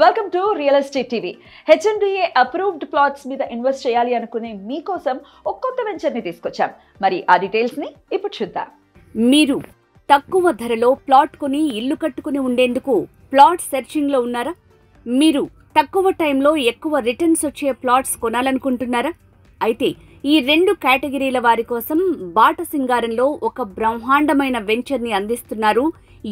Welcome to real estate TV. HMDA approved plots మీద invest చేయాలి అనుకునే మీకోసం ఒక కొత్త వెంచర్ని తీసుకొచ్చాం. మరి ఆ డీటెయిల్స్ని ఇప్పుడు చూద్దాం. మీరు తక్కువ ధరలో ప్లాట్ కొని ఇల్లు కట్టుకుని ఉండేందుకు ప్లాట్ సెర్చింగ్లో ఉన్నారా? మీరు తక్కువ టైంలో ఎక్కువ రిటర్న్స్ వచ్చే ప్లాట్స్ కొనాలనుకుంటున్నారా? అయితే ఈ రెండు కేటగిరీల వారి కోసం బాటసింగారంలో ఒక బ్రహ్మాండమైన వెంచర్ని అందిస్తున్నారు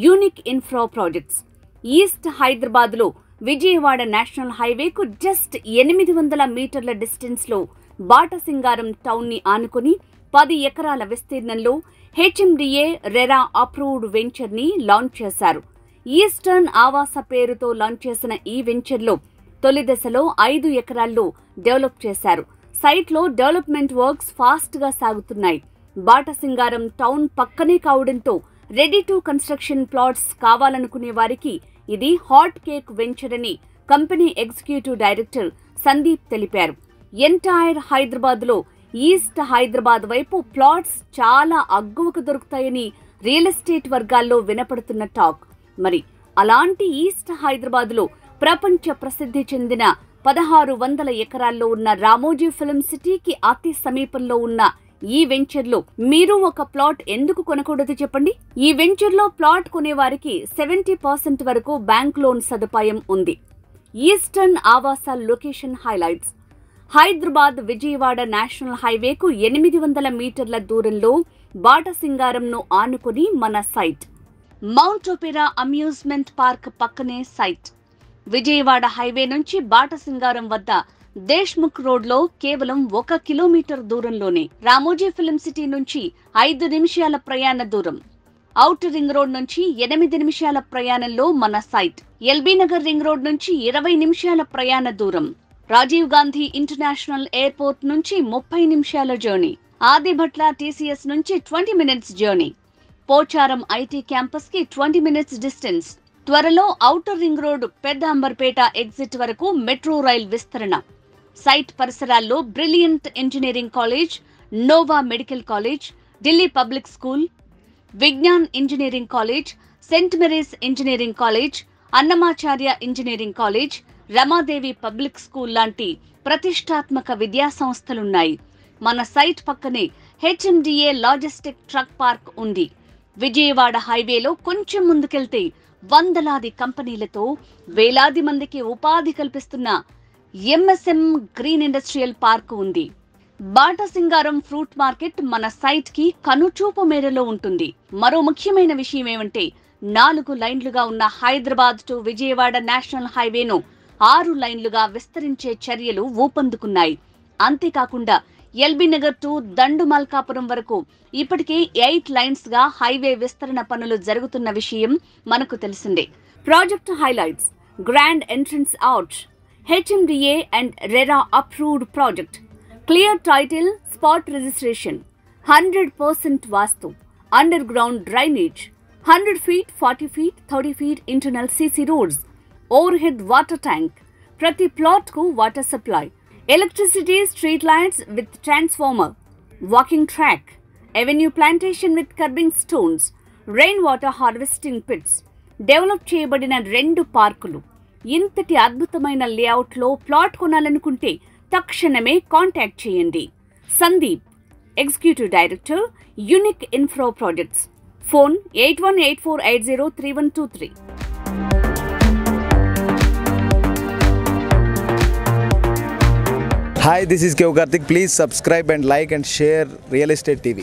యూనిక్ ఇన్ఫ్రా ప్రాజెక్ట్స్. ఈస్ట్ హైదరాబాద్లో విజయవాడ నేషనల్ హైవేకు జస్ట్ 800 మీటర్ల డిస్టెన్స్లో బాటసింగారం టౌన్ని ఆనుకుని 10 ఎకరాల విస్తీర్ణంలో హెచ్ఎండిఏ రెరా అప్రూవ్డ్ వెంచర్ని లాంచ్ చేశారు. ఈస్టర్న్ ఆవాస పేరుతో లాంచ్ చేసిన ఈ వెంచర్లో తొలి దశలో 5 ఎకరాల్లో డెవలప్ చేశారు. సైట్లో డెవలప్మెంట్ వర్క్స్ ఫాస్ట్గా సాగుతున్నాయి. బాటసింగారం టౌన్ పక్కనే కావడంతో రెడీ టు కన్స్ట్రక్షన్ ప్లాట్స్ కావాలనుకునే వారికి ఇది హాట్ కేక్ వెంచర్ అని కంపెనీ ఎగ్జిక్యూటివ్ డైరెక్టర్ సందీప్ తెలిపారు. ఎంటైర్ హైదరాబాద్లో ఈస్ట్ హైదరాబాద్ వైపు ప్లాట్స్ చాలా అగ్గువకు దొరుకుతాయని రియల్ ఎస్టేట్ వర్గాల్లో వినపడుతున్న టాక్. మరి అలాంటి ఈస్ట్ హైదరాబాద్లో ప్రపంచ ప్రసిద్ధి చెందిన 1600 ఎకరాల్లో ఉన్న రామోజీ ఫిల్మ్ సిటీకి అతి సమీపంలో ఉన్న ఈ వెంచర్లో మీరు ఒక ప్లాట్ ఎందుకు కొనకూడదు చెప్పండి? ఈ వెంచర్లో ప్లాట్ కొనేవారికి 70% వరకు బ్యాంక్ లోన్ సదుపాయం ఉంది. Eastern Aavasa location highlights. Hyderabad Vijayawada national హైవేకు 800 మీటర్ల దూరంలో బాటసింగారంను ఆనుకుని మన site. Mount opera amusement park పక్కనే సైట్. విజయవాడ హైవే నుంచి బాటసింగారం వద్ద దేశ్ముఖ్ రోడ్లో కేవలం 1 కిలోమీటర్ దూరంలోనే. రామోజీ ఫిల్మ్ సిటీ నుంచి 5 నిమిషాల ప్రయాణ దూరం. ఔటర్ రింగ్ రోడ్ నుంచి 8 నిమిషాల ప్రయాణంలో మన site. LB Nagar ring road నుంచి 20 నిమిషాల ప్రయాణ దూరం. రాజీవ్ గాంధీ ఇంటర్నేషనల్ ఎయిర్పోర్ట్ నుంచి 30 నిమిషాల జర్నీ. ఆదిభట్ల టీసీఎస్ నుంచి 20 minutes journey. Pocharam IT campus కి 20 మినిట్స్ డిస్టెన్స్. త్వరలో ఔటర్ రింగ్ రోడ్ పెద్ద అంబర్పేట ఎగ్జిట్ వరకు మెట్రో రైల్ విస్తరణ. సైట్ పరిసరాల్లో brilliant engineering college, Nova medical college, Delhi public school, Vignan engineering college, Saint Mary's engineering college, Annamacharya engineering college, Ramadevi public school లాంటి ప్రతిష్టాత్మక విద్యా సంస్థలున్నాయి. మన సైట్ పక్కనే హెచ్ఎండిఏ లాజిస్టిక్ ట్రక్ పార్క్ ఉంది. విజయవాడ హైవేలో కొంచెం ముందుకెళ్తే వందలాది కంపెనీలతో వేలాది మందికి ఉపాధి కల్పిస్తున్న ఎంఎస్ఎం గ్రీన్ ఇండస్ట్రియల్ పార్క్ ఉంది. బాటసింగారం ఫ్రూట్ మార్కెట్ మన సైట్ కి కనుచూపు మేరలో ఉంటుంది. మరో ముఖ్యమైన విషయం ఏమంటే 4 లైన్లుగా ఉన్న హైదరాబాద్ టు విజయవాడ నేషనల్ హైవేను 6 లైన్లుగా విస్తరించే చర్యలు ఊపందుకున్నాయి. అంతేకాకుండా ఎల్బీ నగర్ టు దండు మల్కాపురం వరకు ఇప్పటికే 8 లైన్స్ గా హైవే విస్తరణ పనులు జరుగుతున్న విషయం మనకు తెలిసిందే. Project highlights. Grand entrance arch. HMDA and RERA approved project. Clear title, spot registration. 100% vastu. Under ground drainage. 100 feet, 40 feet, 30 feet internal CC roads. Over head water tank. ప్రతి ప్లాట్ కు water supply. Electricity, street lights with transformer, walking track, avenue plantation with curbing stones, rainwater harvesting pits. Develop చేయబడిన 2 పార్కులు. ఇంతటి అద్భుతమైన లేఅవుట్లో plot కొనాలనుకుంటే తక్షణమే contact చేయండి. Sandeep, executive director, unique infra projects. Phone 8184803123. Hi, this is Kev Karthik. Please subscribe and like and share Real Estate TV.